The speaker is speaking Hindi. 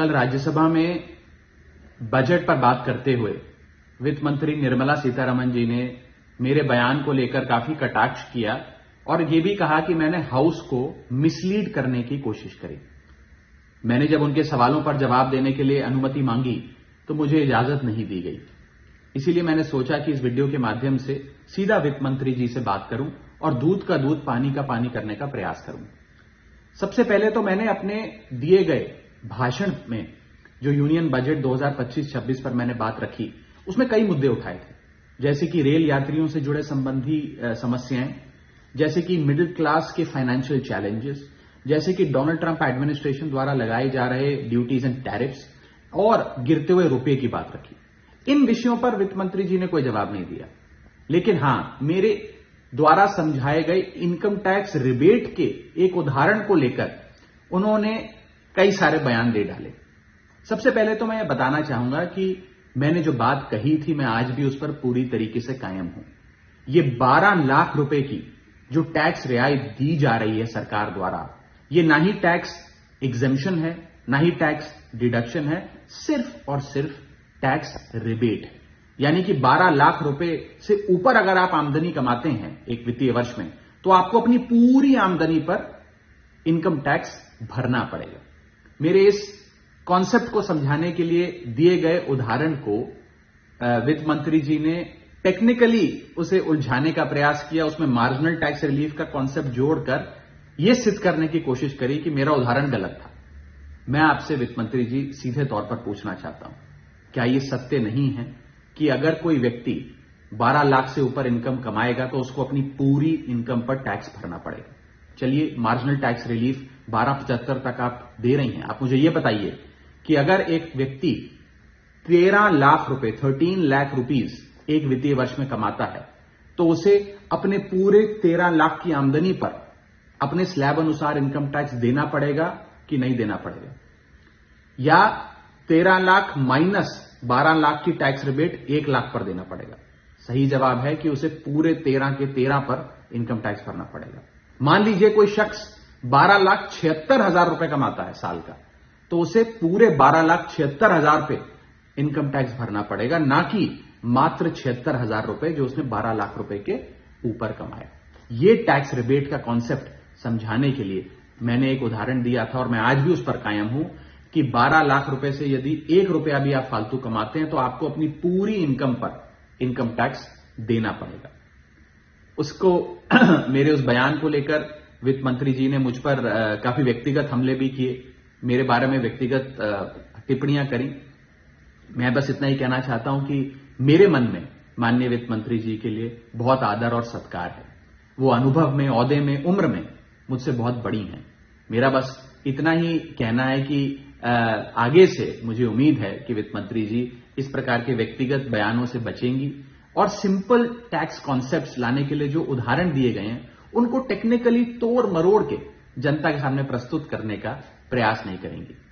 कल राज्यसभा में बजट पर बात करते हुए वित्त मंत्री निर्मला सीतारमण जी ने मेरे बयान को लेकर काफी कटाक्ष किया और यह भी कहा कि मैंने हाउस को मिसलीड करने की कोशिश करी। मैंने जब उनके सवालों पर जवाब देने के लिए अनुमति मांगी तो मुझे इजाजत नहीं दी गई। इसीलिए मैंने सोचा कि इस वीडियो के माध्यम से सीधा वित्त मंत्री जी से बात करूं और दूध का दूध पानी का पानी करने का प्रयास करूं। सबसे पहले तो मैंने अपने दिए गए भाषण में जो यूनियन बजट 2025-26 पर मैंने बात रखी उसमें कई मुद्दे उठाए थे, जैसे कि रेल यात्रियों से जुड़े संबंधी समस्याएं, जैसे कि मिडिल क्लास के फाइनेंशियल चैलेंजेस, जैसे कि डोनाल्ड ट्रंप एडमिनिस्ट्रेशन द्वारा लगाए जा रहे ड्यूटीज एंड टैरिफ्स और गिरते हुए रुपये की बात रखी। इन विषयों पर वित्त मंत्री जी ने कोई जवाब नहीं दिया, लेकिन हां, मेरे द्वारा समझाए गए इनकम टैक्स रिबेट के एक उदाहरण को लेकर उन्होंने कई सारे बयान दे डाले। सबसे पहले तो मैं बताना चाहूंगा कि मैंने जो बात कही थी मैं आज भी उस पर पूरी तरीके से कायम हूं। ये 12 लाख रुपए की जो टैक्स रियायत दी जा रही है सरकार द्वारा, ये ना ही टैक्स एग्जेम्पशन है ना ही टैक्स डिडक्शन है, सिर्फ और सिर्फ टैक्स रिबेट है। यानी कि 12 लाख रुपए से ऊपर अगर आप आमदनी कमाते हैं एक वित्तीय वर्ष में तो आपको अपनी पूरी आमदनी पर इनकम टैक्स भरना पड़ेगा। मेरे इस कॉन्सेप्ट को समझाने के लिए दिए गए उदाहरण को वित्त मंत्री जी ने टेक्निकली उसे उलझाने का प्रयास किया, उसमें मार्जिनल टैक्स रिलीफ का कॉन्सेप्ट जोड़कर यह सिद्ध करने की कोशिश करी कि मेरा उदाहरण गलत था। मैं आपसे वित्त मंत्री जी सीधे तौर पर पूछना चाहता हूं, क्या यह सत्य नहीं है कि अगर कोई व्यक्ति 12 लाख से ऊपर इनकम कमाएगा तो उसको अपनी पूरी इनकम पर टैक्स भरना पड़ेगा? चलिए, मार्जिनल टैक्स रिलीफ 1275 तक आप दे रही हैं। आप मुझे यह बताइए कि अगर एक व्यक्ति 13 लाख रुपए 13 लाख रुपीज एक वित्तीय वर्ष में कमाता है तो उसे अपने पूरे 13 लाख की आमदनी पर अपने स्लैब अनुसार इनकम टैक्स देना पड़ेगा कि नहीं देना पड़ेगा, या 13 लाख माइनस 12 लाख की टैक्स रिबेट 1 लाख पर देना पड़ेगा? सही जवाब है कि उसे पूरे 13 के 13 पर इनकम टैक्स भरना पड़ेगा। मान लीजिए कोई शख्स 12,76,000 रुपए कमाता है साल का, तो उसे पूरे 12,76,000 पे इनकम टैक्स भरना पड़ेगा, ना कि मात्र 76,000 रुपए जो उसने 12 लाख रुपए के ऊपर कमाया। ये टैक्स रिबेट का कॉन्सेप्ट समझाने के लिए मैंने एक उदाहरण दिया था और मैं आज भी उस पर कायम हूं कि 12 लाख रुपए से यदि 1 रुपया भी आप फालतू कमाते हैं तो आपको अपनी पूरी इनकम पर इनकम टैक्स देना पड़ेगा। उसको मेरे उस बयान को लेकर वित्त मंत्री जी ने मुझ पर काफी व्यक्तिगत हमले भी किए, मेरे बारे में व्यक्तिगत टिप्पणियां करी। मैं बस इतना ही कहना चाहता हूं कि मेरे मन में माननीय वित्त मंत्री जी के लिए बहुत आदर और सत्कार है। वो अनुभव में, ओहदे में, उम्र में मुझसे बहुत बड़ी हैं। मेरा बस इतना ही कहना है कि आगे से मुझे उम्मीद है कि वित्त मंत्री जी इस प्रकार के व्यक्तिगत बयानों से बचेंगी और सिंपल टैक्स कॉन्सेप्ट्स लाने के लिए जो उदाहरण दिए गए हैं उनको टेक्निकली तोड़ मरोड़ के जनता के सामने प्रस्तुत करने का प्रयास नहीं करेंगी।